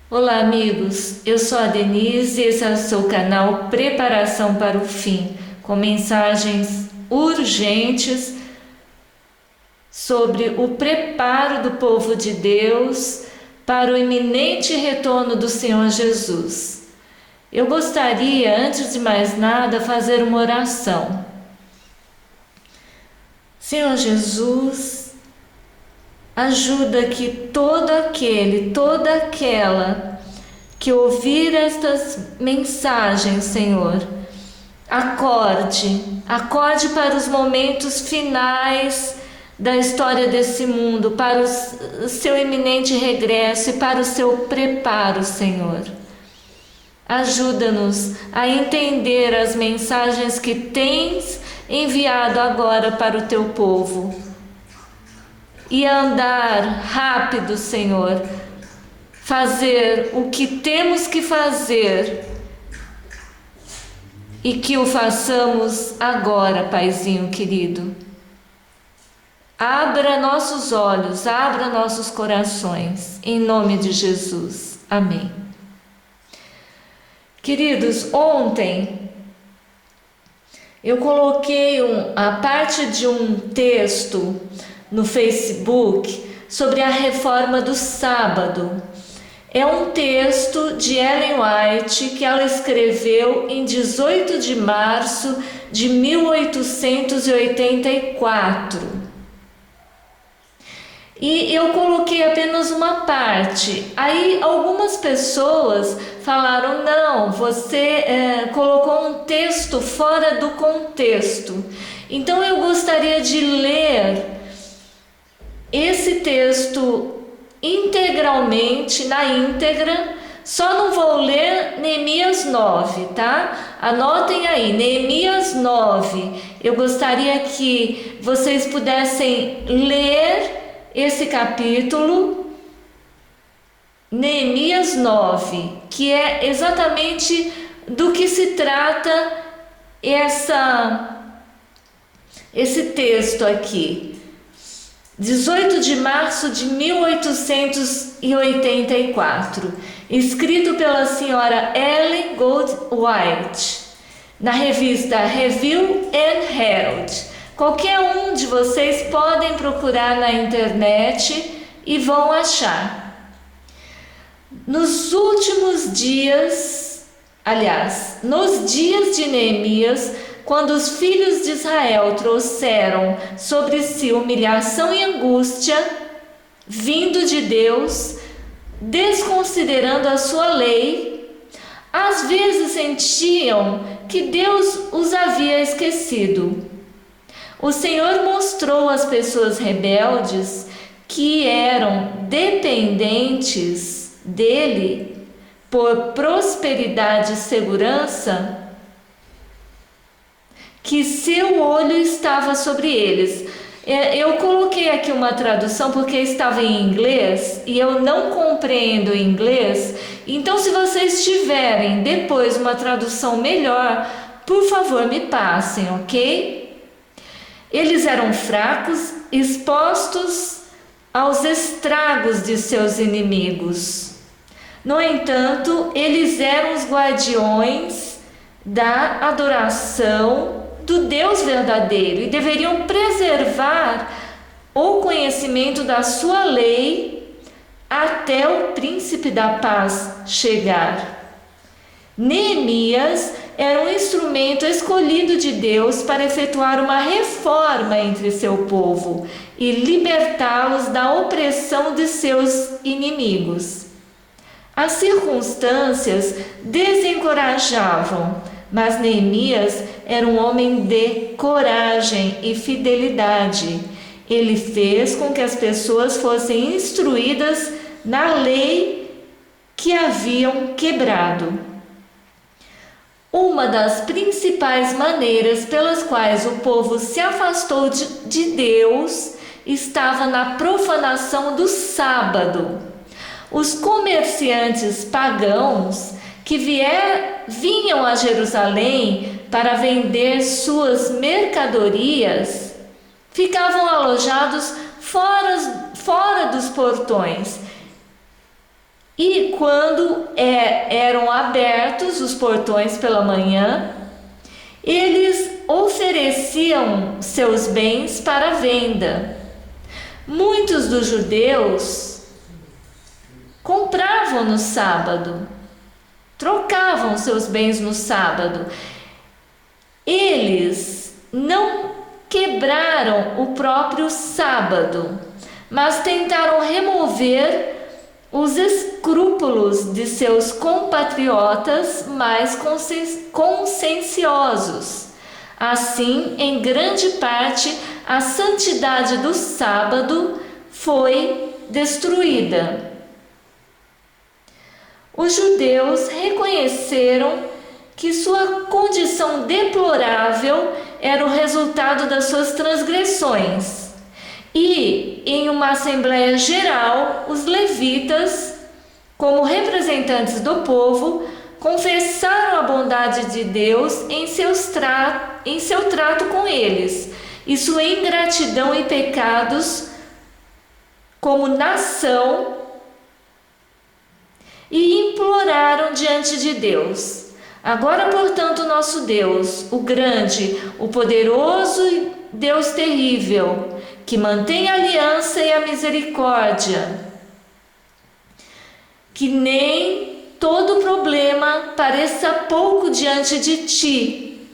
Olá, amigos. Eu sou a Denise e esse é o seu canal Preparação para o Fim, com mensagens urgentes sobre o preparo do povo de Deus para o iminente retorno do Senhor Jesus. Eu gostaria, antes de mais nada, fazer uma oração. Senhor Jesus, ajuda que toda aquela que ouvir estas mensagens, Senhor, acorde para os momentos finais da história desse mundo, para o seu iminente regresso e para o seu preparo, Senhor. Ajuda-nos a entender as mensagens que tens enviado agora para o teu povo e a andar rápido, Senhor, fazer o que temos que fazer e que o façamos agora, Paizinho querido. Abra nossos olhos, abra nossos corações, em nome de Jesus. Amém. Queridos, ontem eu coloquei a parte de um texto no Facebook sobre a reforma do sábado. É um texto de Ellen White que ela escreveu em 18 de março de 1884. E eu coloquei apenas uma parte. Aí algumas pessoas falaram: não, você colocou um texto fora do contexto. Então eu gostaria de ler esse texto integralmente, na íntegra. Só não vou ler Neemias 9, tá? Anotem aí, Neemias 9. Eu gostaria que vocês pudessem ler esse capítulo, Neemias 9, que é exatamente do que se trata esse texto aqui. 18 de março de 1884, escrito pela senhora Ellen Goldwhite, na revista Review and Herald. Qualquer um de vocês podem procurar na internet e vão achar. Nos últimos dias, nos dias de Neemias, quando os filhos de Israel trouxeram sobre si humilhação e angústia, vindo de Deus, desconsiderando a sua lei, às vezes sentiam que Deus os havia esquecido. O Senhor mostrou às pessoas rebeldes que eram dependentes dele por prosperidade e segurança, que seu olho estava sobre eles. Eu coloquei aqui uma tradução porque estava em inglês e eu não compreendo inglês. Então, se vocês tiverem depois uma tradução melhor, por favor, me passem, ok? Eles eram fracos, expostos aos estragos de seus inimigos. No entanto, eles eram os guardiões da adoração do Deus verdadeiro e deveriam preservar o conhecimento da sua lei até o príncipe da paz chegar. Neemias era um instrumento escolhido de Deus para efetuar uma reforma entre seu povo e libertá-los da opressão de seus inimigos. As circunstâncias desencorajavam, mas Neemias era um homem de coragem e fidelidade. Ele fez com que as pessoas fossem instruídas na lei que haviam quebrado. Uma das principais maneiras pelas quais o povo se afastou de Deus estava na profanação do sábado. Os comerciantes pagãos que vinham a Jerusalém para vender suas mercadorias ficavam alojados fora dos portões E quando eram abertos os portões pela manhã, eles ofereciam seus bens para venda. Muitos dos judeus compravam no sábado, trocavam seus bens no sábado. Eles não quebraram o próprio sábado, mas tentaram remover os escrúpulos de seus compatriotas mais conscienciosos. Assim, em grande parte, a santidade do sábado foi destruída. Os judeus reconheceram que sua condição deplorável era o resultado das suas transgressões. E, em uma assembleia geral, os levitas, como representantes do povo, confessaram a bondade de Deus em seu trato com eles, e sua ingratidão e pecados como nação, e imploraram diante de Deus: agora, portanto, nosso Deus, o grande, o poderoso e Deus terrível, que mantém a aliança e a misericórdia, que nem todo problema pareça pouco diante de ti,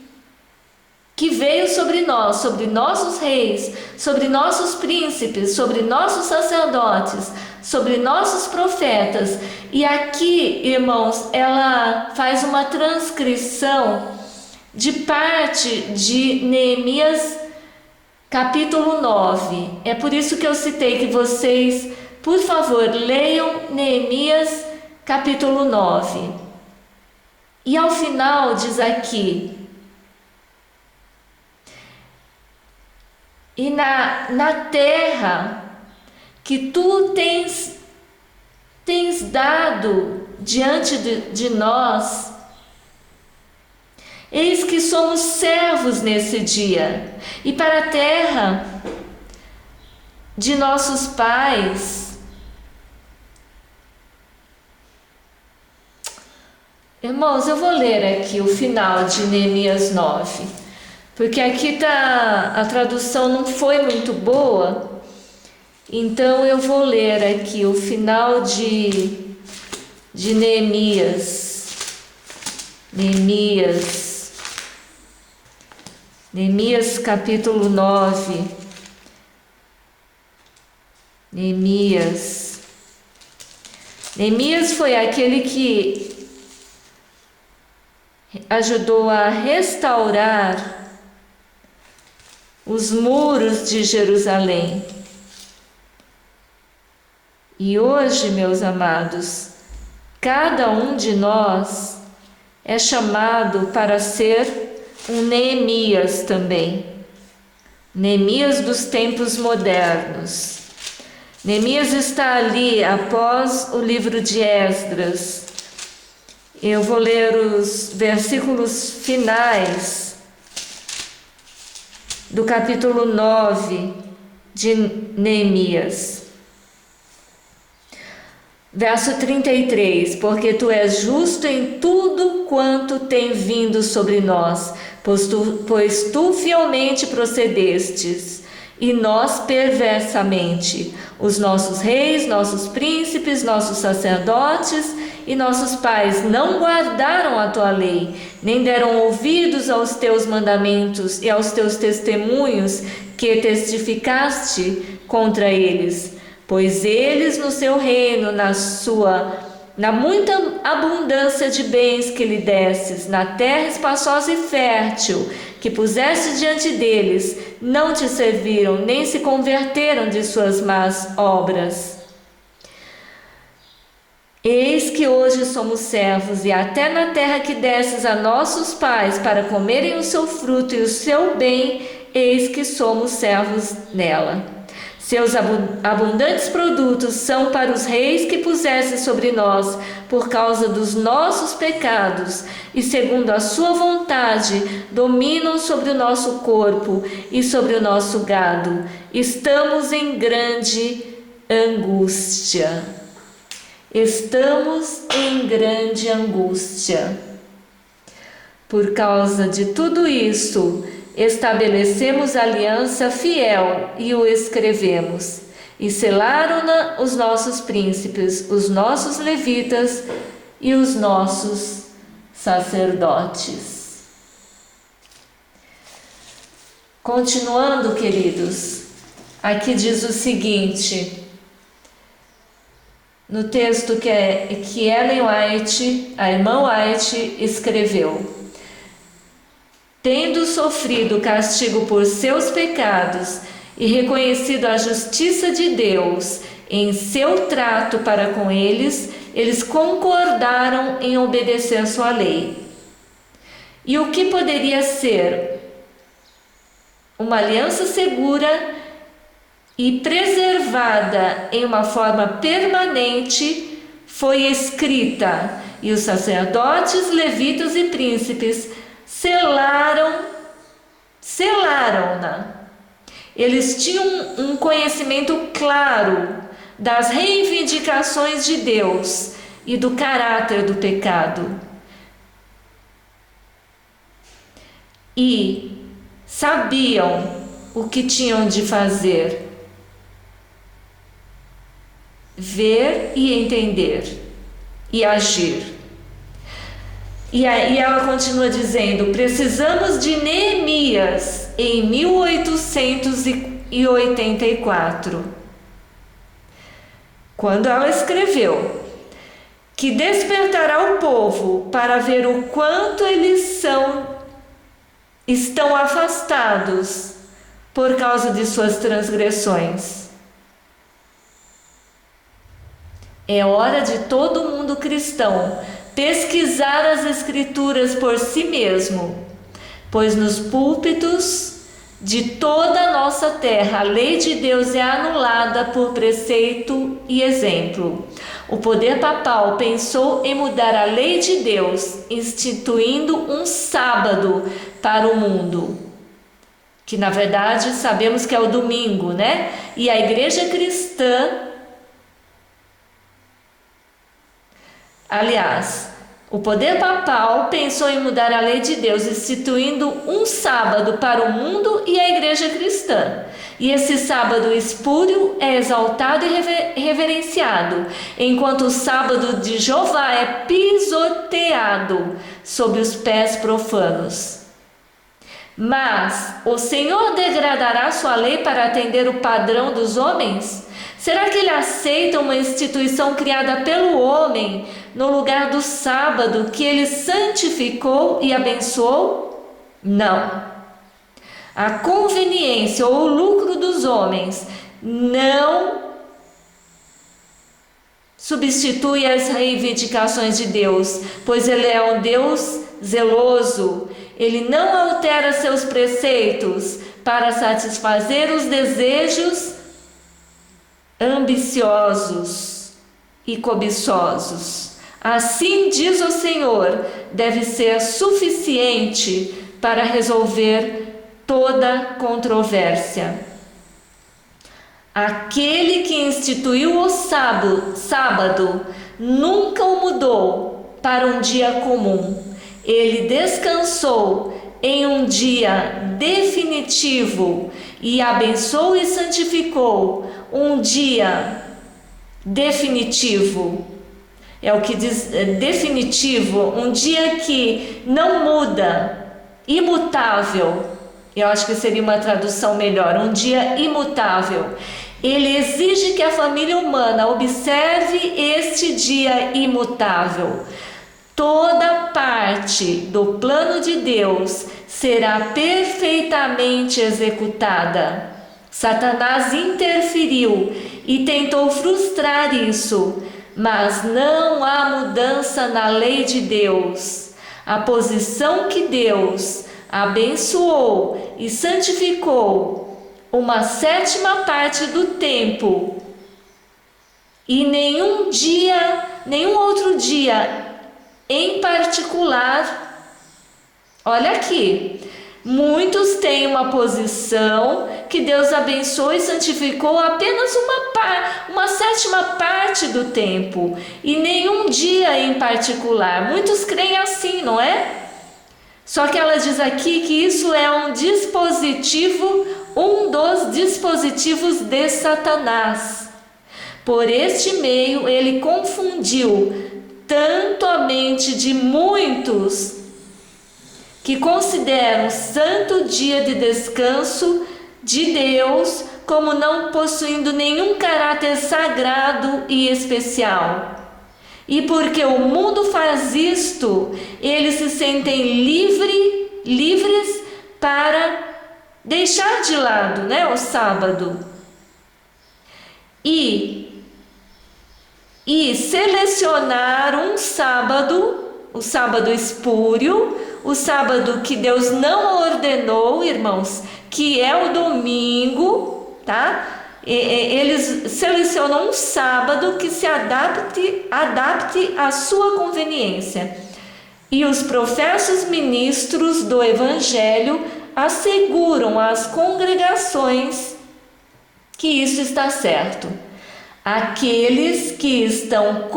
que veio sobre nós, sobre nossos reis, sobre nossos príncipes, sobre nossos sacerdotes, sobre nossos profetas. E aqui, irmãos, ela faz uma transcrição de parte de Neemias capítulo 9. É por isso que eu citei que vocês, por favor, leiam Neemias capítulo 9. E ao final diz aqui: e na terra que tu tens dado diante de nós, eis que somos servos nesse dia, e para a terra de nossos pais. Irmãos, eu vou ler aqui o final de Neemias 9, porque aqui a tradução não foi muito boa, então eu vou ler aqui o final de Neemias. Neemias capítulo 9. Neemias foi aquele que ajudou a restaurar os muros de Jerusalém. E hoje, meus amados, cada um de nós é chamado para ser um Neemias também. Neemias dos tempos modernos. Neemias está ali após o livro de Esdras. Eu vou ler os versículos finais do capítulo 9 de Neemias. Verso 33: porque tu és justo em tudo quanto tem vindo sobre nós, pois tu fielmente procedestes, e nós perversamente. Os nossos reis, nossos príncipes, nossos sacerdotes e nossos pais não guardaram a tua lei, nem deram ouvidos aos teus mandamentos e aos teus testemunhos que testificaste contra eles. Pois eles no seu reino, na muita abundância de bens que lhe destes, na terra espaçosa e fértil que puseste diante deles, não te serviram, nem se converteram de suas más obras. Eis que hoje somos servos, e até na terra que destes a nossos pais para comerem o seu fruto e o seu bem, eis que somos servos nela. Seus abundantes produtos são para os reis que puseste sobre nós, por causa dos nossos pecados, e segundo a sua vontade, dominam sobre o nosso corpo e sobre o nosso gado. Estamos em grande angústia. Estamos em grande angústia. Por causa de tudo isso, estabelecemos aliança fiel e o escrevemos. E selaram-na os nossos príncipes, os nossos levitas e os nossos sacerdotes. Continuando, queridos, aqui diz o seguinte, no texto que Ellen White, a irmã White, escreveu: tendo sofrido castigo por seus pecados e reconhecido a justiça de Deus em seu trato para com eles, eles concordaram em obedecer a sua lei. E o que poderia ser uma aliança segura e preservada em uma forma permanente foi escrita, e os sacerdotes, levitas e príncipes selaram-na. Eles tinham um conhecimento claro das reivindicações de Deus e do caráter do pecado. E sabiam o que tinham de fazer. Ver e entender e agir. E aí ela continua dizendo: precisamos de Neemias em 1884, quando ela escreveu que despertará o povo para ver o quanto eles estão afastados por causa de suas transgressões. É hora de todo mundo cristão pesquisar as Escrituras por si mesmo, pois nos púlpitos de toda a nossa terra a lei de Deus é anulada por preceito e exemplo. O poder papal pensou em mudar a lei de Deus, instituindo um sábado para o mundo, que na verdade sabemos que é o domingo, né? E a igreja cristã, aliás, o poder papal pensou em mudar a lei de Deus, instituindo um sábado para o mundo e a igreja cristã. E esse sábado espúrio é exaltado e reverenciado, enquanto o sábado de Jeová é pisoteado sob os pés profanos. Mas o Senhor degradará sua lei para atender o padrão dos homens? Será que ele aceita uma instituição criada pelo homem no lugar do sábado que ele santificou e abençoou? Não. A conveniência ou o lucro dos homens não substitui as reivindicações de Deus, pois ele é um Deus zeloso. Ele não altera seus preceitos para satisfazer os desejos ambiciosos e cobiçosos. Assim diz o Senhor, deve ser suficiente para resolver toda controvérsia. Aquele que instituiu o sábado nunca o mudou para um dia comum. Ele descansou em um dia definitivo e abençoou e santificou um dia definitivo. É o que diz definitivo, um dia que não muda, imutável. Eu acho que seria uma tradução melhor, um dia imutável. Ele exige que a família humana observe este dia imutável. Toda parte do plano de Deus será perfeitamente executada. Satanás interferiu e tentou frustrar isso, mas não há mudança na lei de Deus. A posição que Deus abençoou e santificou uma sétima parte do tempo, e nenhum outro dia em particular, olha aqui, Muitos têm uma posição que Deus abençoou e santificou apenas uma sétima parte do tempo, e nenhum dia em particular. Muitos creem assim, não é? Só que ela diz aqui que isso é um dos dispositivos de Satanás. Por este meio, ele confundiu tanto a mente de muitos que consideram o santo dia de descanso de Deus como não possuindo nenhum caráter sagrado e especial. E porque o mundo faz isto, eles se sentem livres para deixar de lado, o sábado. E selecionar um sábado, o sábado espúrio, o sábado que Deus não ordenou, irmãos, que é o domingo, tá? Eles selecionam um sábado que se adapte à sua conveniência. E os professos ministros do Evangelho asseguram às congregações que isso está certo. Aqueles que estão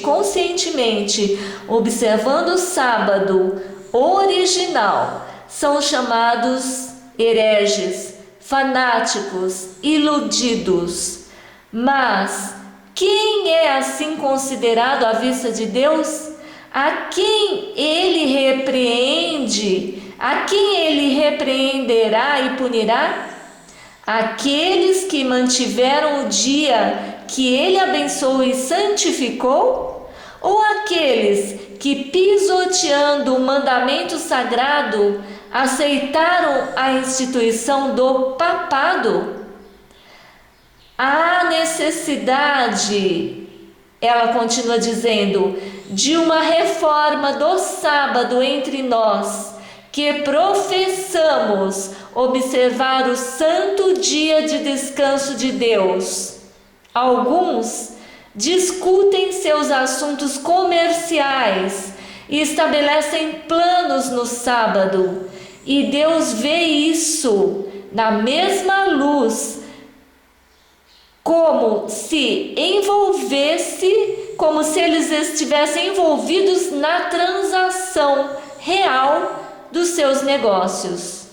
conscientemente observando o sábado original são chamados hereges, fanáticos, iludidos. Mas quem é assim considerado à vista de Deus? A quem ele repreende? A quem ele repreenderá e punirá? Aqueles que mantiveram o dia que ele abençoou e santificou? Ou aqueles que, pisoteando o mandamento sagrado, aceitaram a instituição do papado? Há necessidade, ela continua dizendo, de uma reforma do sábado entre nós, que professamos observar o santo dia de descanso de Deus. Alguns discutem seus assuntos comerciais e estabelecem planos no sábado, e Deus vê isso na mesma luz, como se eles estivessem envolvidos na transação real dos seus negócios.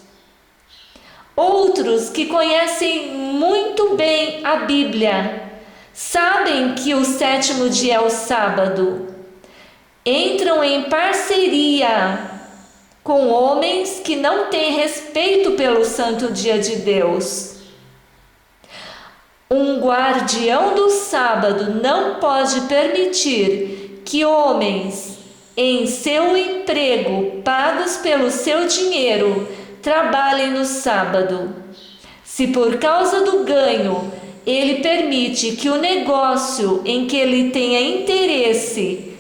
Outros que conhecem muito bem a Bíblia sabem que o sétimo dia é o sábado. Entram em parceria com homens que não têm respeito pelo santo dia de Deus. Um guardião do sábado não pode permitir que homens em seu emprego, pagos pelo seu dinheiro, trabalhem no sábado. Se por causa do ganho ele permite que o negócio em que ele tenha interesse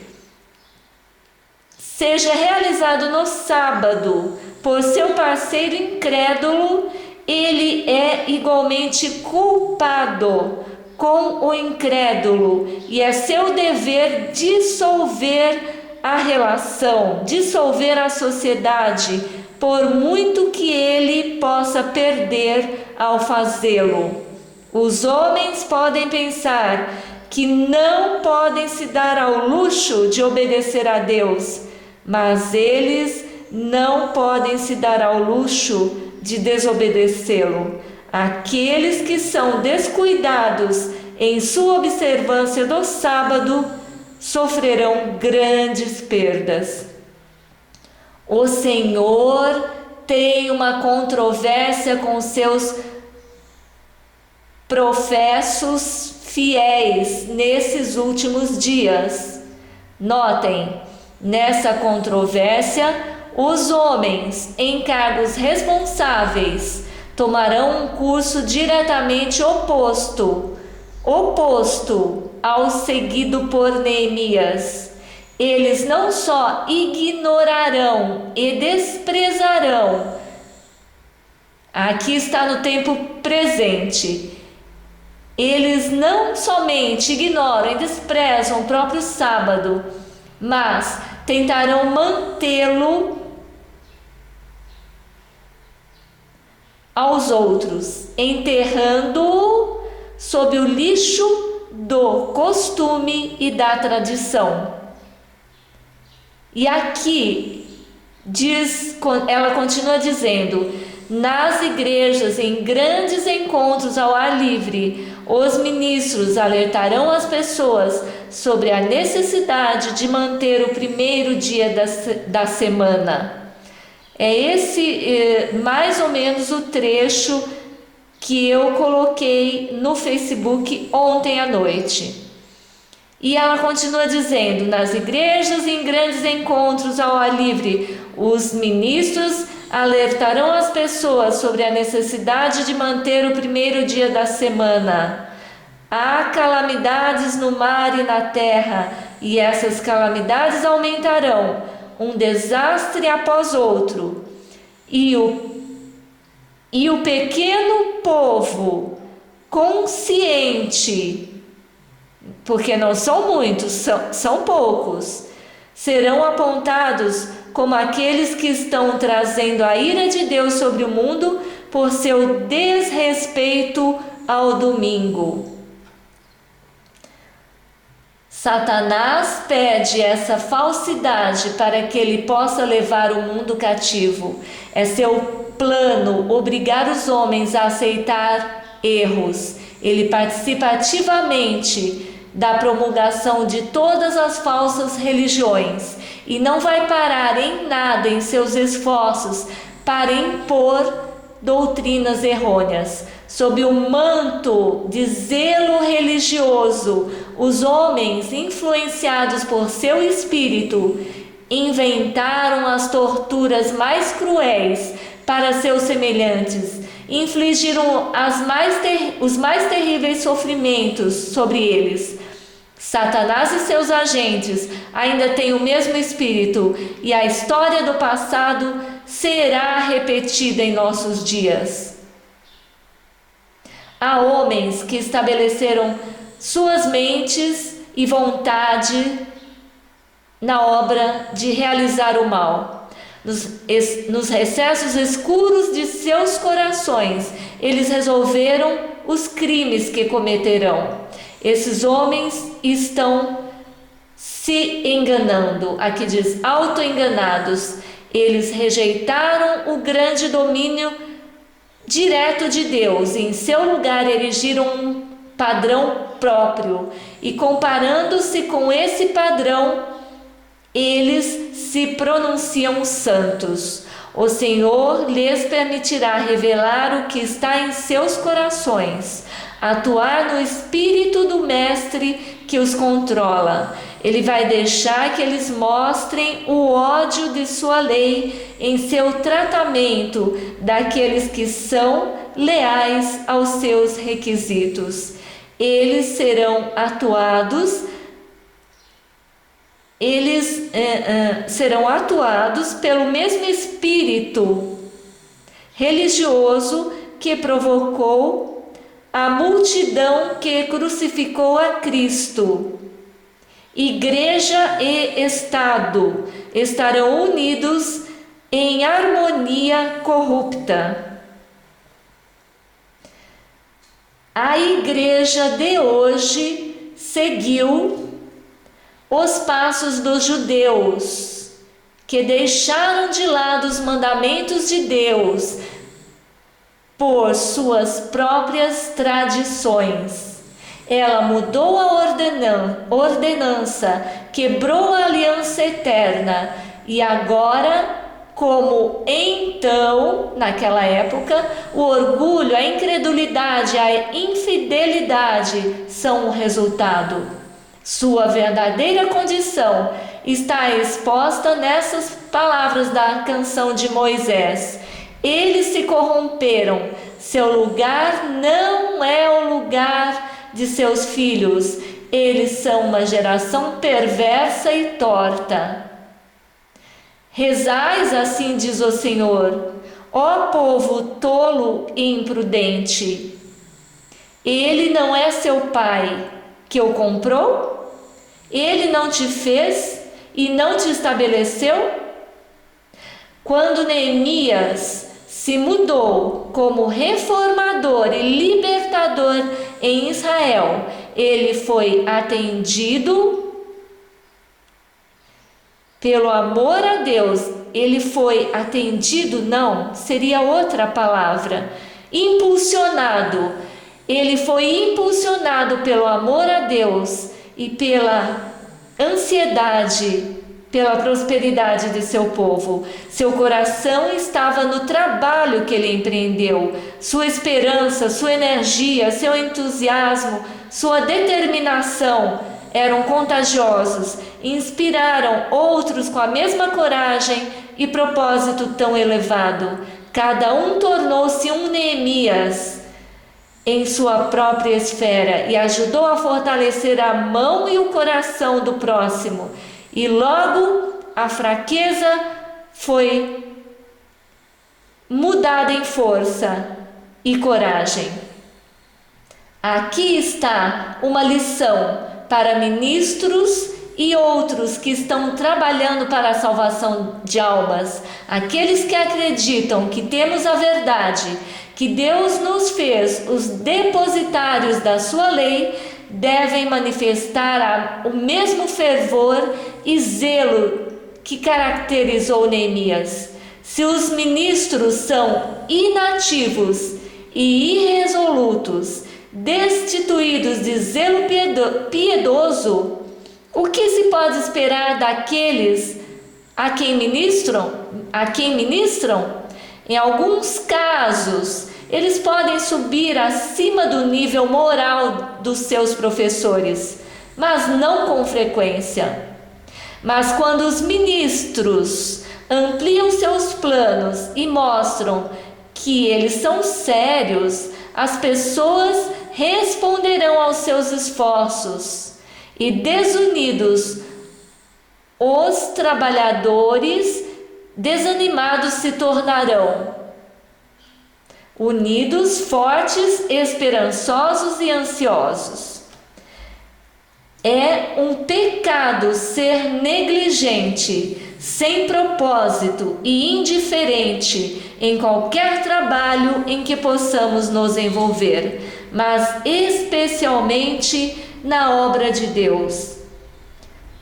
seja realizado no sábado por seu parceiro incrédulo, ele é igualmente culpado com o incrédulo, e é seu dever dissolver a relação, dissolver a sociedade, por muito que ele possa perder ao fazê-lo. Os homens podem pensar que não podem se dar ao luxo de obedecer a Deus, mas eles não podem se dar ao luxo de desobedecê-lo. Aqueles que são descuidados em sua observância do sábado sofrerão grandes perdas. O Senhor tem uma controvérsia com seus professos fiéis nesses últimos dias. Notem, nessa controvérsia, os homens em cargos responsáveis tomarão um curso diretamente oposto ao seguido por Neemias. Eles não só ignorarão e desprezarão, aqui está no tempo presente, eles não somente ignoram e desprezam o próprio sábado, mas tentarão mantê-lo aos outros, enterrando-o sob o lixo do costume e da tradição. E aqui ela continua dizendo: nas igrejas, em grandes encontros ao ar livre, os ministros alertarão as pessoas sobre a necessidade de manter o primeiro dia da semana. É esse mais ou menos o trecho que eu coloquei no Facebook ontem à noite. E ela continua dizendo: nas igrejas e em grandes encontros ao ar livre, os ministros alertarão as pessoas sobre a necessidade de manter o primeiro dia da semana. Há calamidades no mar e na terra, e essas calamidades aumentarão, um desastre após outro. E o pequeno povo consciente, porque não são muitos, são poucos, serão apontados como aqueles que estão trazendo a ira de Deus sobre o mundo por seu desrespeito ao domingo. Satanás pede essa falsidade para que ele possa levar o mundo cativo. É seu plano obrigar os homens a aceitar erros. Ele participa ativamente da promulgação de todas as falsas religiões e não vai parar em nada em seus esforços para impor doutrinas errôneas. Sob o manto de zelo religioso, os homens, influenciados por seu espírito, inventaram as torturas mais cruéis para seus semelhantes, infligiram os mais terríveis sofrimentos sobre eles. Satanás e seus agentes ainda têm o mesmo espírito, e a história do passado será repetida em nossos dias. Há homens que estabeleceram suas mentes e vontade na obra de realizar o mal. Nos recessos escuros de seus corações, eles resolveram os crimes que cometerão. Esses homens estão se enganando. Aqui diz autoenganados. Eles rejeitaram o grande domínio direto de Deus e em seu lugar erigiram um padrão próprio. E comparando-se com esse padrão, eles se pronunciam santos. O Senhor lhes permitirá revelar o que está em seus corações, atuar no espírito do mestre que os controla. Ele vai deixar que eles mostrem o ódio de sua lei em seu tratamento daqueles que são leais aos seus requisitos. Eles serão atuados pelo mesmo espírito religioso que provocou a multidão que crucificou a Cristo. Igreja e Estado estarão unidos em harmonia corrupta. A igreja de hoje seguiu os passos dos judeus, que deixaram de lado os mandamentos de Deus por suas próprias tradições. Ela mudou a ordenança, quebrou a aliança eterna e agora, como então, naquela época, o orgulho, a incredulidade, a infidelidade são o resultado. Sua verdadeira condição está exposta nessas palavras da canção de Moisés. Eles se corromperam, seu lugar não é o lugar de seus filhos, eles são uma geração perversa e torta. Rezais, assim diz o Senhor, ó povo tolo e imprudente. Ele não é seu pai, que o comprou? Ele não te fez e não te estabeleceu? Quando Neemias se mudou como reformador e libertador em Israel, ele foi atendido pelo amor a Deus. Ele foi atendido, não, seria outra palavra, impulsionado. Ele foi impulsionado pelo amor a Deus e pela ansiedade pela prosperidade de seu povo. Seu coração estava no trabalho que ele empreendeu. Sua esperança, sua energia, seu entusiasmo, sua determinação eram contagiosos e inspiraram outros com a mesma coragem e propósito tão elevado. Cada um tornou-se um Neemias em sua própria esfera e ajudou a fortalecer a mão e o coração do próximo. E logo a fraqueza foi mudada em força e coragem. Aqui está uma lição para ministros e outros que estão trabalhando para a salvação de almas. Aqueles que acreditam que temos a verdade, que Deus nos fez os depositários da sua lei, devem manifestar o mesmo fervor e zelo que caracterizou Neemias. Se os ministros são inativos e irresolutos, destituídos de zelo piedoso, o que se pode esperar daqueles a quem ministram? Em alguns casos, eles podem subir acima do nível moral dos seus professores, mas não com frequência. Mas quando os ministros ampliam seus planos e mostram que eles são sérios, as pessoas responderão aos seus esforços. E desunidos, os trabalhadores desanimados se tornarão. Unidos, fortes, esperançosos e ansiosos. É um pecado ser negligente, sem propósito e indiferente em qualquer trabalho em que possamos nos envolver, mas especialmente na obra de Deus.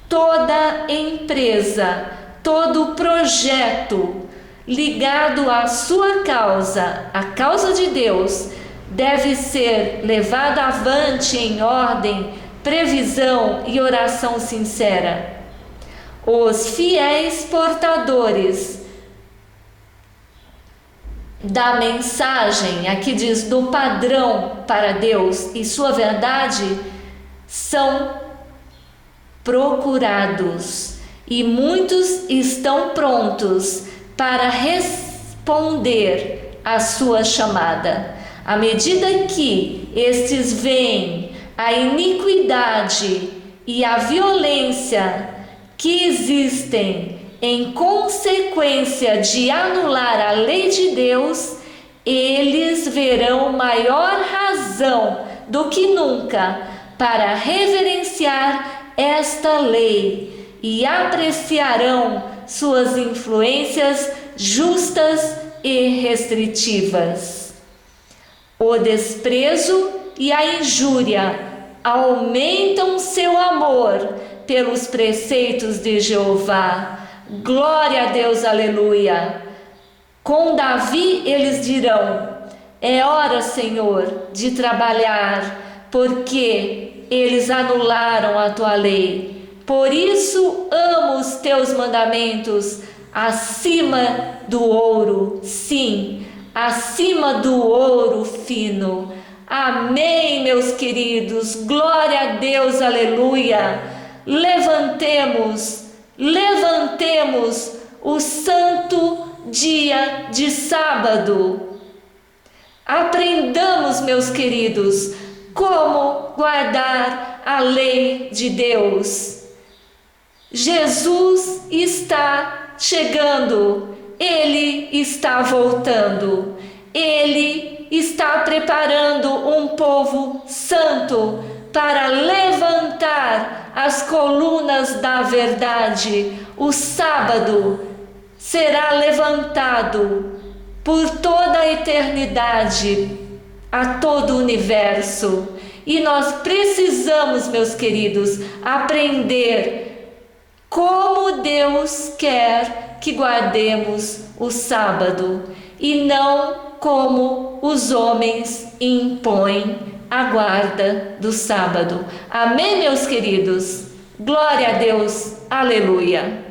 Toda empresa, todo projeto ligado à sua causa, a causa de Deus, deve ser levado avante em ordem, previsão e oração sincera. Os fiéis portadores da mensagem, aqui diz do padrão para Deus e sua verdade, são procurados, e muitos estão prontos para responder à sua chamada. À medida que estes veem a iniquidade e a violência que existem em consequência de anular a lei de Deus, eles verão maior razão do que nunca para reverenciar esta lei e apreciarão suas influências justas e restritivas. O desprezo e a injúria aumentam seu amor pelos preceitos de Jeová. Glória a Deus, aleluia. Com Davi eles dirão: é hora, Senhor, de trabalhar, porque eles anularam a tua lei. Por isso amo os teus mandamentos acima do ouro, sim, acima do ouro fino. Amém, meus queridos. Glória a Deus, aleluia. Levantemos o santo dia de sábado. Aprendamos, meus queridos, como guardar a lei de Deus. Jesus está chegando, Ele está voltando, Ele está preparando um povo santo para levantar as colunas da verdade, o sábado será levantado por toda a eternidade, a todo o universo. E nós precisamos, meus queridos, aprender como Deus quer que guardemos o sábado e não como os homens impõem a guarda do sábado. Amém, meus queridos? Glória a Deus. Aleluia.